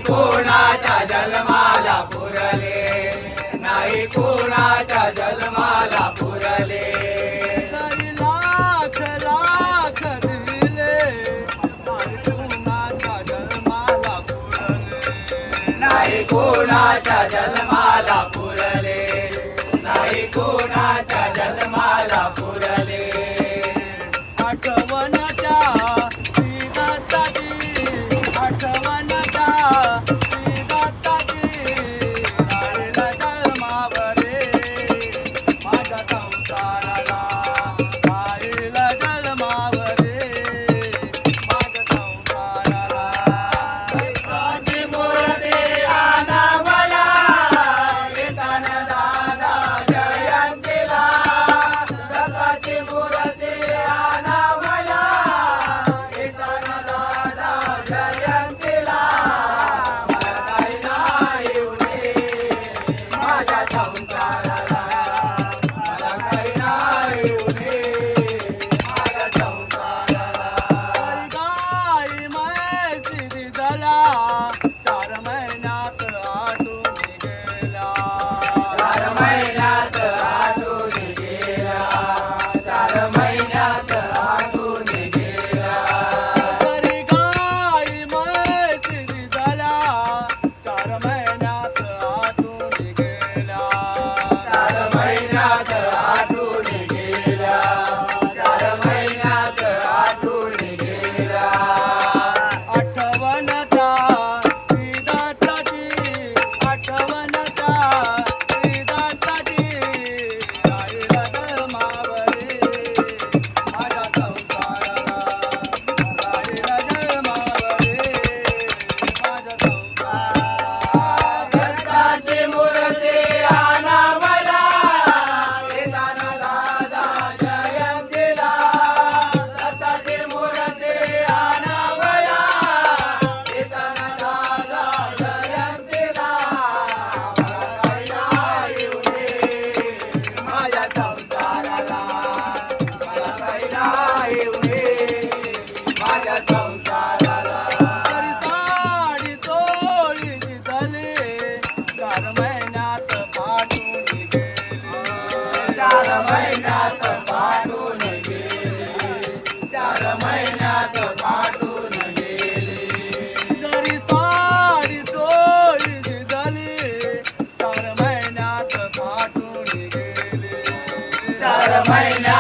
कोणाच्या जन्माला पुरले, नाही कोणाच्या जन्माला पुरले. जरी लाख लाख दिले नाही कोणाच्या जन्माला पुरले, नाही कोणाच्या जन्माला पुरले, नाही कोणाच्या जन्माला पुरले. आठवणच्या श्रीदत्ताची, आठवणच्या श्रीदत्ताची राहिला जन्मावरे माझ्या संसाराला, राहिला जन्मावरे माझ्या संसाराला. दत्ताची मूर्ती आणावला येताना दादा जयंतीला, दत्ताची मूर्ती आणावला येताना दादा जयंतीला. मला काही नाही उणे माझ्या संसाराला, मला काही नाही उणे माझ्या संसाराला. गाई म्हैसी दिदला 4 महिन्यात आटून गेला, 4 महिन्यात आटून गेला, 4 महिन्यात आटून गेला. तरी गाई म्हैसी दिदला 4 महिन्यात आटून गेला, 4 महिन्यात आटून गेला, 4 महिन्यात आटून गेला. आठवणच्या श्रीदत्ताची, आठवणच्या श्रीदत्ताची राहिला जन्मावरे माझ्या संसाराला, राहिला जन्मावरे माझ्या संसाराला. दत्ताची मूर्ती आणावला येताना दादा जयंतीला, दत्ताची मूर्ती आणावला येताना दादा जयंतीला. मला काही नाही उणे माझ्या संसाराला, मला काही नाही उणे माझ्या संसाराला. तरी साडी चोळी दिदले 4 महिन्यात पाठवून गेली, 4 महिन्यात पाठवून गेली, 4 महिन्यात पाठवून गेली. जरी साडी चोळी दिदली 4 महिन्यात पाठवून गेली. 4 महिन्यात